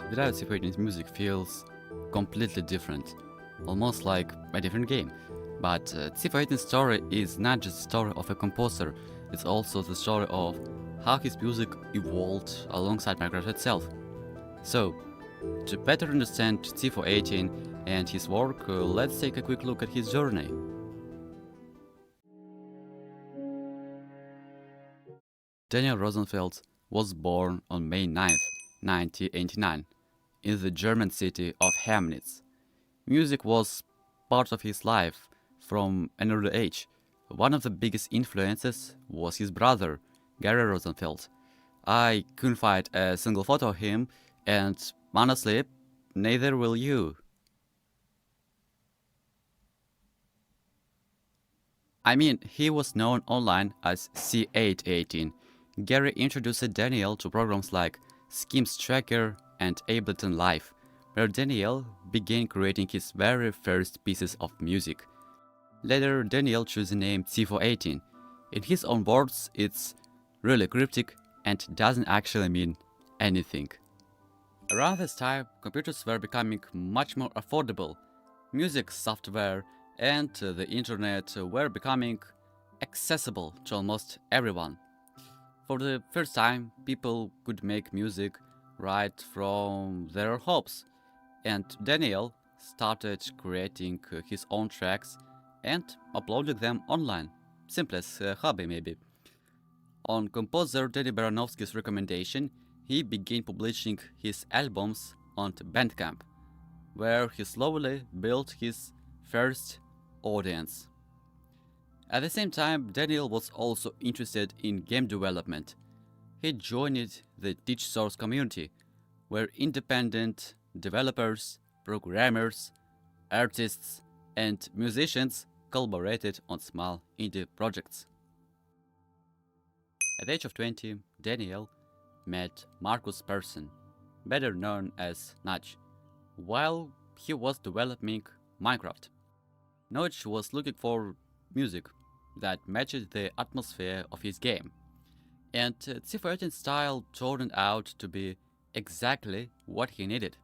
without C418's music feels completely different, almost like a different game. But C418's story is not just the story of a composer, it's also the story of how his music evolved alongside Minecraft itself. So, to better understand C418 and his work, let's take a quick look at his journey. Daniel Rosenfeld was born on May 9th, 1989, in the German city of Chemnitz. Music was part of his life from an early age. One of the biggest influences was his brother, Gary Rosenfeld. I couldn't find a single photo of him, and honestly, neither will you. I mean, he was known online as C818. Gary introduced Daniel to programs like Schemes Tracker and Ableton Live, where Daniel began creating his very first pieces of music. Later, Daniel chose the name C418. In his own words, it's really cryptic and doesn't actually mean anything. Around this time, computers were becoming much more affordable. Music software and the internet were becoming accessible to almost everyone. For the first time, people could make music right from their homes, and Daniel started creating his own tracks and uploading them online. Simplest hobby, maybe. On composer Danny Baranovsky's recommendation, he began publishing his albums on Bandcamp, where he slowly built his first audience. At the same time, Daniel was also interested in game development. He joined the Teach Source community, where independent developers, programmers, artists, and musicians collaborated on small indie projects. At the age of 20, Daniel met Marcus Persson, better known as Notch, while he was developing Minecraft. Notch was looking for music that matched the atmosphere of his game, and C418's style turned out to be exactly what he needed.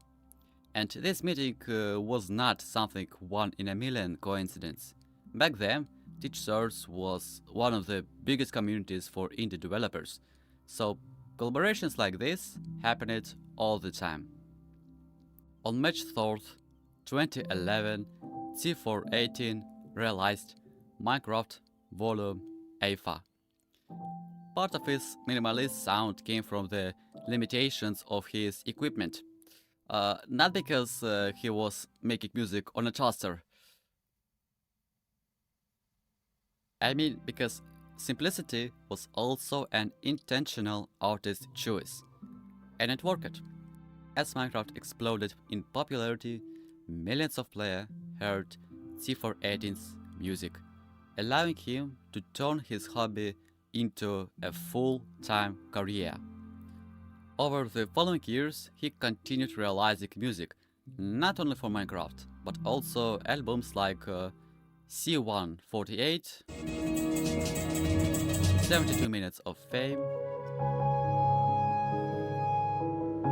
And this meeting was not something one in a million coincidence. Back then, TeachSource was one of the biggest communities for indie developers, so collaborations like this happened all the time. On March 3rd, 2011, C418 realized Minecraft Volume Alpha. Part of his minimalist sound came from the limitations of his equipment. Not because he was making music on a toaster. I mean, because simplicity was also an intentional artist choice. And it worked. As Minecraft exploded in popularity, millions of players heard C418's music, allowing him to turn his hobby into a full-time career. Over the following years, he continued realizing music, not only for Minecraft, but also albums like C148, 72 Minutes of Fame,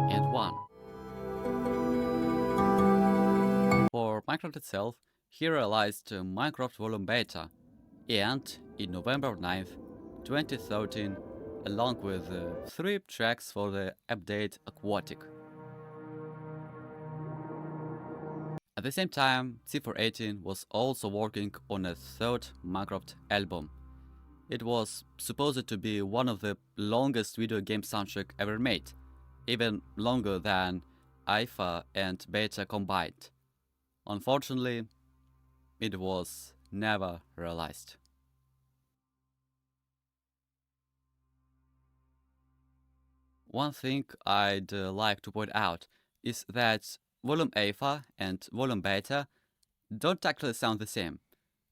and one. For Minecraft itself, he realized Minecraft Volume Beta, and in November 9th, 2013, along with 3 tracks for the update Aquatic. At the same time, C418 was also working on a third Minecraft album. It was supposed to be one of the longest video game soundtracks ever made, even longer than Alpha and Beta combined. Unfortunately, it was never realized. One thing I'd like to point out is that Volume Alpha and Volume Beta don't actually sound the same.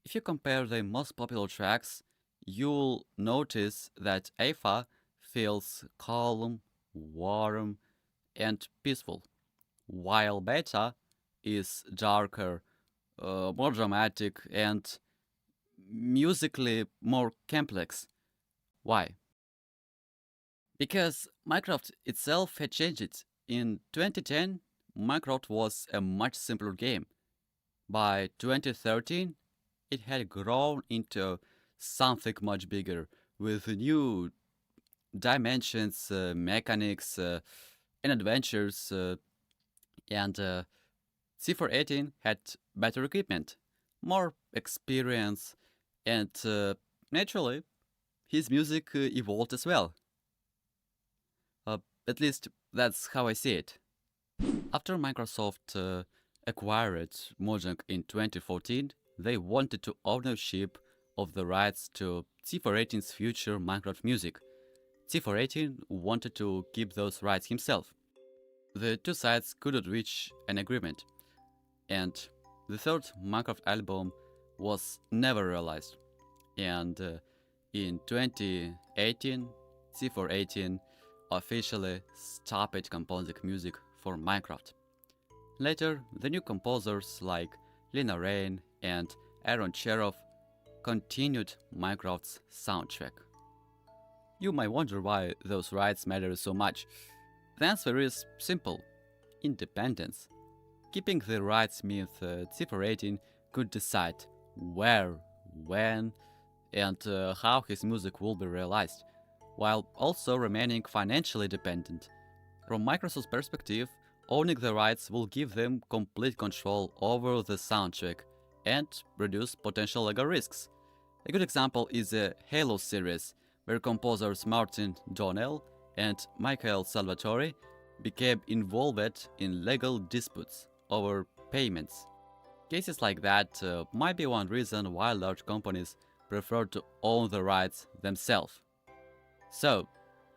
If you compare the most popular tracks, you'll notice that Alpha feels calm, warm, and peaceful, while Beta is darker, more dramatic, and musically more complex. Why? Because Minecraft itself had changed. In 2010, Minecraft was a much simpler game. By 2013, it had grown into something much bigger with new dimensions, mechanics, and adventures, and C418 had better equipment, more experience, and naturally, his music evolved as well. Uh, at least that's how I see it. After Microsoft acquired Mojang in 2014, they wanted to ownership of the rights to C418's future Minecraft music. C418 wanted to keep those rights himself. The two sides couldn't reach an agreement, and the third Minecraft album was never realized. And in 2018, C418 officially stopped composing music for Minecraft. Later, the new composers like Lena Rain and Aaron Cheroff continued Minecraft's soundtrack. You might wonder why those rights matter so much. The answer is simple: independence. Keeping the rights means C418 could decide where, when, and how his music will be realized, while also remaining financially dependent. From Microsoft's perspective, owning the rights will give them complete control over the soundtrack and reduce potential legal risks. A good example is the Halo series, where composers Martin Donnell and Michael Salvatore became involved in legal disputes over payments. Cases like that might be one reason why large companies prefer to own the rights themselves. So,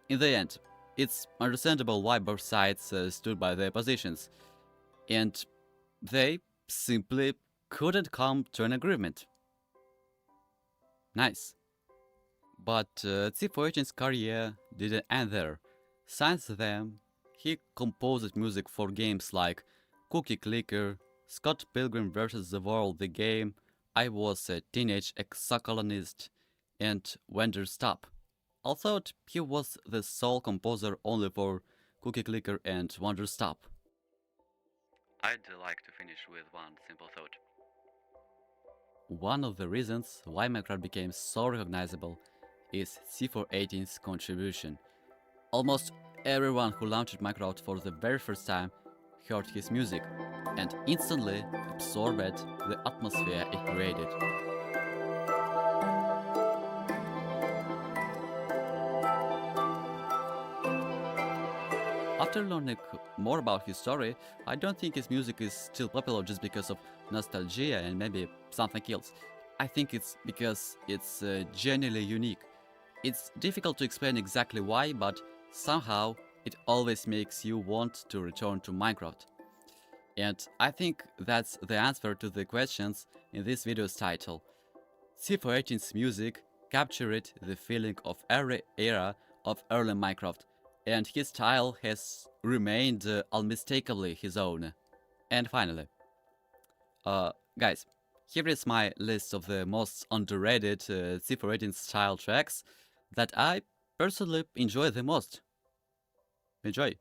in the end, it's understandable why both sides stood by their positions, and they simply couldn't come to an agreement. Nice. But C418's career didn't end there. Since then, he composed music for games like Cookie Clicker, Scott Pilgrim vs. the World the game, I Was a Teenage Exocolonist, and Wonder Stop. Although he was the sole composer only for Cookie Clicker and Wonder Stop. I'd like to finish with one simple thought. One of the reasons why Minecraft became so recognizable is C418's contribution. Almost everyone who launched Minecraft for the very first time heard his music and instantly absorbed the atmosphere it created. After learning more about his story, I don't think his music is still popular just because of nostalgia and maybe something else. I think it's because it's genuinely unique. It's difficult to explain exactly why, but somehow it always makes you want to return to Minecraft. And I think that's the answer to the questions in this video's title. C418's music captured the feeling of every era of early Minecraft, and his style has remained unmistakably his own. And finally, guys, here is my list of the most underrated C418 style tracks that I personally enjoy the most. Enjoy!